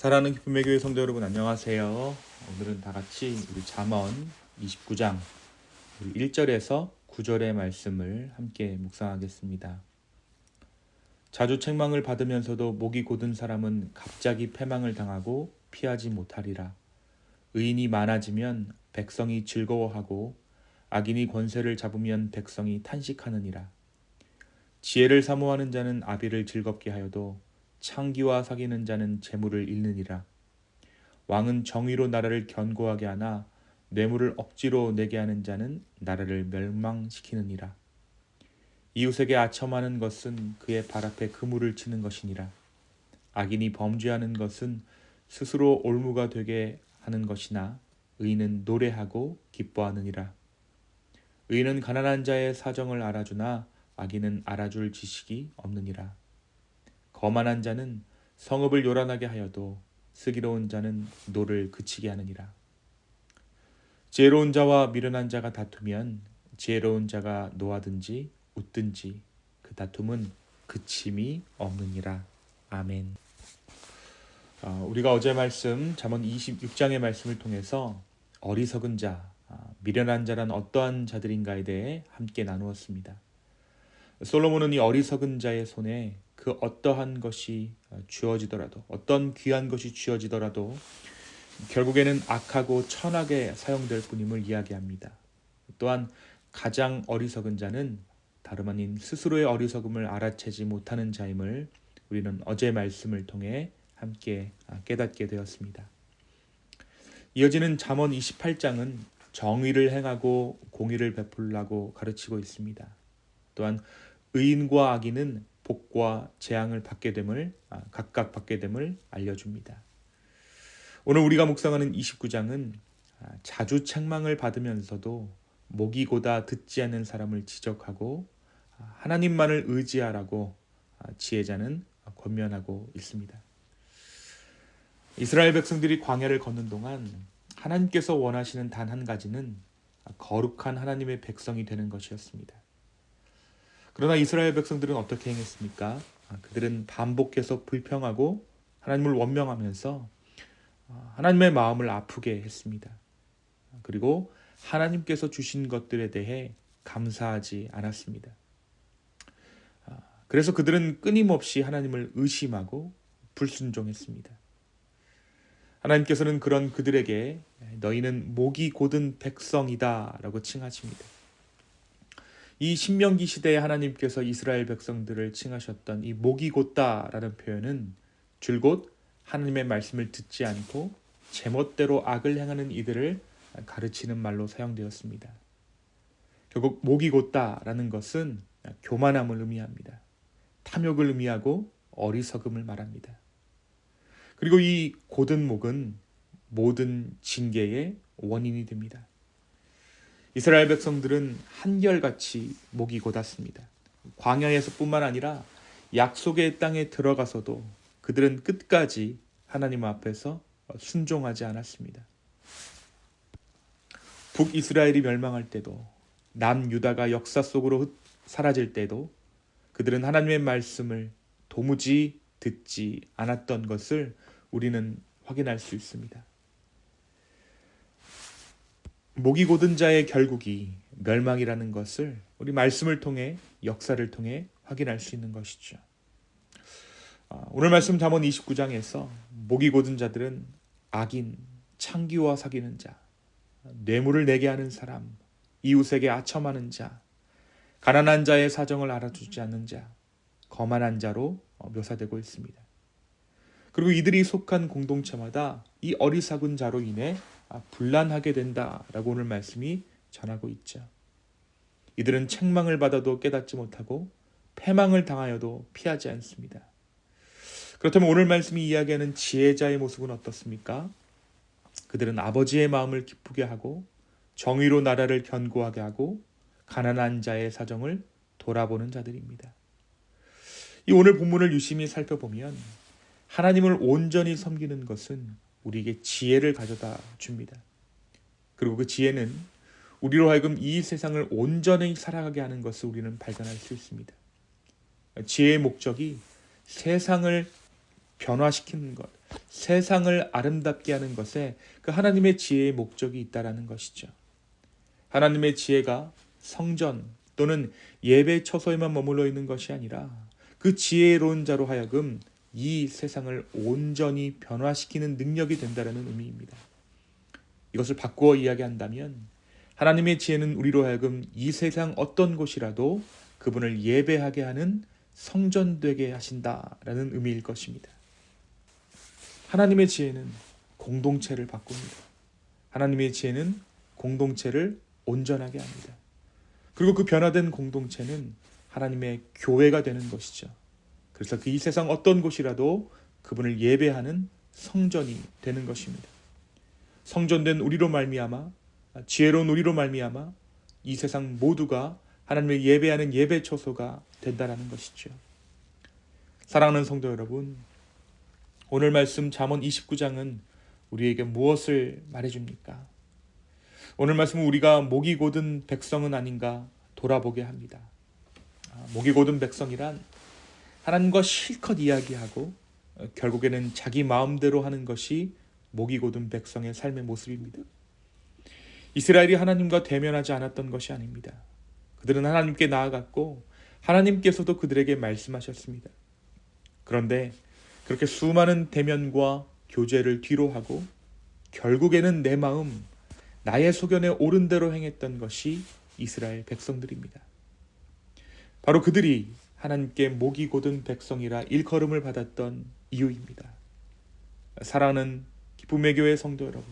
사랑하는 기쁨의 교회 성도 여러분, 안녕하세요. 오늘은 다 같이 우리 잠언 29장 1절에서 9절의 말씀을 함께 묵상하겠습니다. 자주 책망을 받으면서도 목이 곧은 사람은 갑자기 패망을 당하고 피하지 못하리라. 의인이 많아지면 백성이 즐거워하고 악인이 권세를 잡으면 백성이 탄식하느니라. 지혜를 사모하는 자는 아비를 즐겁게 하여도 창기와 사귀는 자는 재물을 잃느니라. 왕은 정의로 나라를 견고하게 하나 뇌물을 억지로 내게 하는 자는 나라를 멸망시키느니라. 이웃에게 아첨하는 것은 그의 발 앞에 그물을 치는 것이니라. 악인이 범죄하는 것은 스스로 올무가 되게 하는 것이나 의인은 노래하고 기뻐하느니라. 의인은 가난한 자의 사정을 알아주나 악인은 알아줄 지식이 없느니라. 거만한 자는 성읍을 요란하게 하여도 슬기로운 자는 노를 그치게 하느니라. 지혜로운 자와 미련한 자가 다투면 지혜로운 자가 노하든지 웃든지 그 다툼은 그침이 없느니라. 아멘. 우리가 어제 말씀 잠언 26장의 말씀을 통해서 어리석은 자, 미련한 자란 어떠한 자들인가에 대해 함께 나누었습니다. 솔로몬은 이 어리석은 자의 손에 그 어떠한 것이 주어지더라도, 어떤 귀한 것이 주어지더라도 결국에는 악하고 천하게 사용될 뿐임을 이야기합니다. 또한 가장 어리석은 자는 다름 아닌 스스로의 어리석음을 알아채지 못하는 자임을 우리는 어제 말씀을 통해 함께 깨닫게 되었습니다. 이어지는 잠언 28장은 정의를 행하고 공의를 베풀라고 가르치고 있습니다. 또한 의인과 악인은 복과 재앙을 각각 받게 됨을 알려줍니다. 오늘 우리가 묵상하는 29장은 자주 책망을 받으면서도 목이 고다 듣지 않는 사람을 지적하고 하나님만을 의지하라고 지혜자는 권면하고 있습니다. 이스라엘 백성들이 광야를 걷는 동안 하나님께서 원하시는 단 한 가지는 거룩한 하나님의 백성이 되는 것이었습니다. 그러나 이스라엘 백성들은 어떻게 행했습니까? 그들은 반복해서 불평하고 하나님을 원명하면서 하나님의 마음을 아프게 했습니다. 그리고 하나님께서 주신 것들에 대해 감사하지 않았습니다. 그래서 그들은 끊임없이 하나님을 의심하고 불순종했습니다. 하나님께서는 그런 그들에게 너희는 목이 곧은 백성이다 라고 칭하십니다. 이 신명기 시대에 하나님께서 이스라엘 백성들을 칭하셨던 이 목이 곧다라는 표현은 줄곧 하나님의 말씀을 듣지 않고 제멋대로 악을 행하는 이들을 가르치는 말로 사용되었습니다. 결국 목이 곧다라는 것은 교만함을 의미합니다. 탐욕을 의미하고 어리석음을 말합니다. 그리고 이 곧은 목은 모든 징계의 원인이 됩니다. 이스라엘 백성들은 한결같이 목이 곧았습니다. 광야에서뿐만 아니라 약속의 땅에 들어가서도 그들은 끝까지 하나님 앞에서 순종하지 않았습니다. 북이스라엘이 멸망할 때도, 남유다가 역사 속으로 사라질 때도 그들은 하나님의 말씀을 도무지 듣지 않았던 것을 우리는 확인할 수 있습니다. 목이 곧은 자의 결국이 멸망이라는 것을 우리 말씀을 통해, 역사를 통해 확인할 수 있는 것이죠. 오늘 말씀 잠언 29장에서 목이 곧은 자들은 악인, 창기와 사귀는 자, 뇌물을 내게 하는 사람, 이웃에게 아첨하는 자, 가난한 자의 사정을 알아주지 않는 자, 거만한 자로 묘사되고 있습니다. 그리고 이들이 속한 공동체마다 이 어리석은 자로 인해 분란하게 된다라고 오늘 말씀이 전하고 있죠. 이들은 책망을 받아도 깨닫지 못하고 패망을 당하여도 피하지 않습니다. 그렇다면 오늘 말씀이 이야기하는 지혜자의 모습은 어떻습니까? 그들은 아버지의 마음을 기쁘게 하고 정의로 나라를 견고하게 하고 가난한 자의 사정을 돌아보는 자들입니다. 이 오늘 본문을 유심히 살펴보면 하나님을 온전히 섬기는 것은 우리에게 지혜를 가져다 줍니다. 그리고 그 지혜는 우리로 하여금 이 세상을 온전히 살아가게 하는 것을 우리는 발견할 수 있습니다. 지혜의 목적이 세상을 변화시키는 것, 세상을 아름답게 하는 것에 그 하나님의 지혜의 목적이 있다라는 것이죠. 하나님의 지혜가 성전 또는 예배 처소에만 머물러 있는 것이 아니라 그 지혜로운 자로 하여금 이 세상을 온전히 변화시키는 능력이 된다는 의미입니다. 이것을 바꾸어 이야기한다면 하나님의 지혜는 우리로 하여금 이 세상 어떤 곳이라도 그분을 예배하게 하는 성전 되게 하신다라는 의미일 것입니다. 하나님의 지혜는 공동체를 바꿉니다. 하나님의 지혜는 공동체를 온전하게 합니다. 그리고 그 변화된 공동체는 하나님의 교회가 되는 것이죠. 그래서 그 이 세상 어떤 곳이라도 그분을 예배하는 성전이 되는 것입니다. 성전된 우리로 말미암아, 지혜로운 우리로 말미암아 이 세상 모두가 하나님을 예배하는 예배 처소가 된다는 것이죠. 사랑하는 성도 여러분, 오늘 말씀 잠언 29장은 우리에게 무엇을 말해줍니까? 오늘 말씀은 우리가 목이 곧은 백성은 아닌가 돌아보게 합니다. 목이 곧은 백성이란 하나님과 실컷 이야기하고 결국에는 자기 마음대로 하는 것이 목이 곧은 백성의 삶의 모습입니다. 이스라엘이 하나님과 대면하지 않았던 것이 아닙니다. 그들은 하나님께 나아갔고 하나님께서도 그들에게 말씀하셨습니다. 그런데 그렇게 수많은 대면과 교제를 뒤로하고 결국에는 내 마음, 나의 소견에 옳은 대로 행했던 것이 이스라엘 백성들입니다. 바로 그들이 하나님께 목이 곧은 백성이라 일컬음을 받았던 이유입니다. 사랑하는 기쁨의 교회 성도 여러분,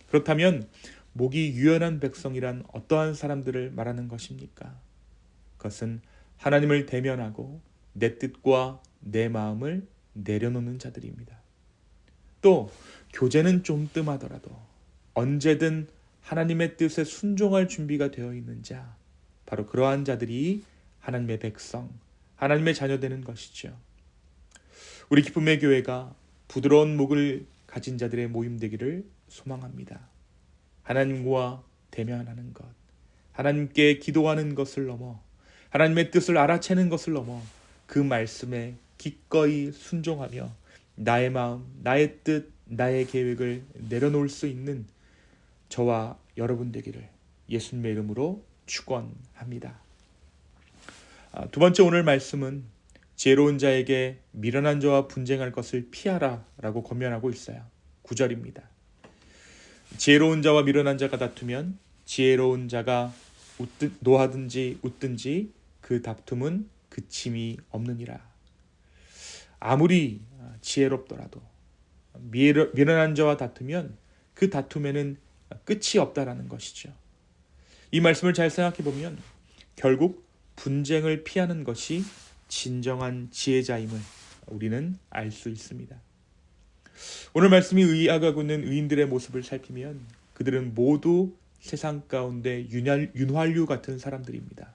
그렇다면 목이 유연한 백성이란 어떠한 사람들을 말하는 것입니까? 그것은 하나님을 대면하고 내 뜻과 내 마음을 내려놓는 자들입니다. 또 교제는 좀 뜸하더라도 언제든 하나님의 뜻에 순종할 준비가 되어 있는 자, 바로 그러한 자들이 하나님의 백성, 하나님의 자녀 되는 것이죠. 우리 기쁨의 교회가 부드러운 목을 가진 자들의 모임 되기를 소망합니다. 하나님과 대면하는 것, 하나님께 기도하는 것을 넘어 하나님의 뜻을 알아채는 것을 넘어 그 말씀에 기꺼이 순종하며 나의 마음, 나의 뜻, 나의 계획을 내려놓을 수 있는 저와 여러분 되기를 예수님의 이름으로 축원합니다. 두 번째 오늘 말씀은 지혜로운 자에게 미련한 자와 분쟁할 것을 피하라 라고 권면하고 있어요. 9절입니다. 지혜로운 자와 미련한 자가 다투면 지혜로운 자가 노하든지 웃든지 그 다툼은 그침이 없느니라. 아무리 지혜롭더라도 미련한 자와 다투면 그 다툼에는 끝이 없다라는 것이죠. 이 말씀을 잘 생각해 보면 결국 분쟁을 피하는 것이 진정한 지혜자임을 우리는 알 수 있습니다. 오늘 말씀이 의학하고 있는 의인들의 모습을 살피면 그들은 모두 세상 가운데 윤활유 같은 사람들입니다.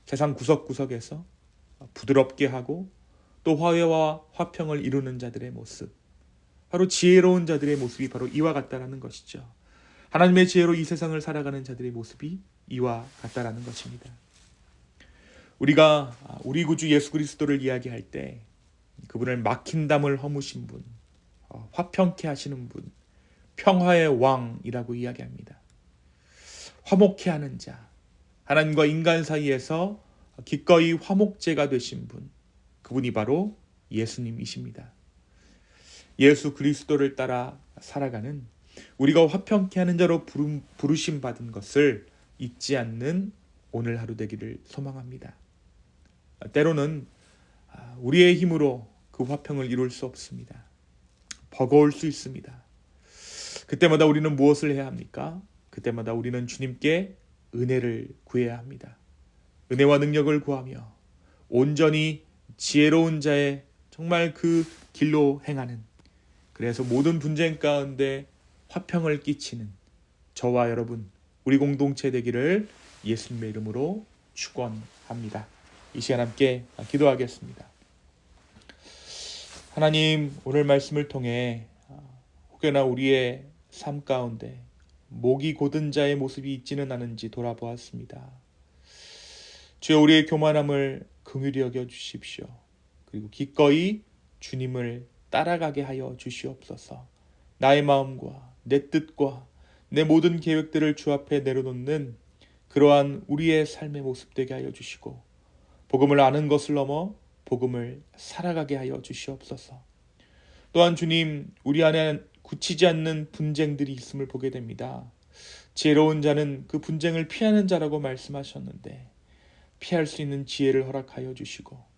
세상 구석구석에서 부드럽게 하고 또 화해와 화평을 이루는 자들의 모습, 바로 지혜로운 자들의 모습이 바로 이와 같다라는 것이죠. 하나님의 지혜로 이 세상을 살아가는 자들의 모습이 이와 같다라는 것입니다. 우리가 우리 구주 예수 그리스도를 이야기할 때 그분을 막힌 담을 허무신 분, 화평케 하시는 분, 평화의 왕이라고 이야기합니다. 화목케 하는 자, 하나님과 인간 사이에서 기꺼이 화목제가 되신 분, 그분이 바로 예수님이십니다. 예수 그리스도를 따라 살아가는 우리가 화평케 하는 자로 부르심 받은 것을 잊지 않는 오늘 하루 되기를 소망합니다. 때로는 우리의 힘으로 그 화평을 이룰 수 없습니다. 버거울 수 있습니다. 그때마다 우리는 무엇을 해야 합니까? 그때마다 우리는 주님께 은혜를 구해야 합니다. 은혜와 능력을 구하며 온전히 지혜로운 자의 정말 그 길로 행하는, 그래서 모든 분쟁 가운데 화평을 끼치는 저와 여러분, 우리 공동체 되기를 예수님의 이름으로 축원합니다. 이 시간 함께 기도하겠습니다. 하나님, 오늘 말씀을 통해 혹여나 우리의 삶 가운데 목이 곧은 자의 모습이 있지는 않은지 돌아보았습니다. 주여, 우리의 교만함을 긍휼히 여겨 주십시오. 그리고 기꺼이 주님을 따라가게 하여 주시옵소서. 나의 마음과 내 뜻과 내 모든 계획들을 주 앞에 내려놓는 그러한 우리의 삶의 모습 되게 하여 주시고 복음을 아는 것을 넘어 복음을 살아가게 하여 주시옵소서. 또한 주님, 우리 안에 굳히지 않는 분쟁들이 있음을 보게 됩니다. 지혜로운 자는 그 분쟁을 피하는 자라고 말씀하셨는데 피할 수 있는 지혜를 허락하여 주시고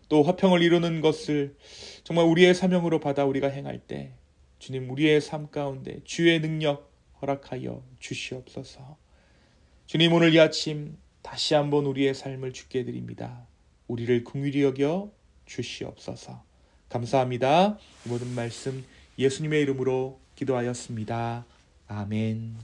또 화평을 이루는 것을 정말 우리의 사명으로 받아 우리가 행할 때 주님, 우리의 삶 가운데 주의 능력 허락하여 주시옵소서. 주님, 오늘 이 아침 다시 한번 우리의 삶을 주께 드립니다. 우리를 긍휼히 여겨 주시옵소서. 감사합니다. 이 모든 말씀 예수님의 이름으로 기도하였습니다. 아멘.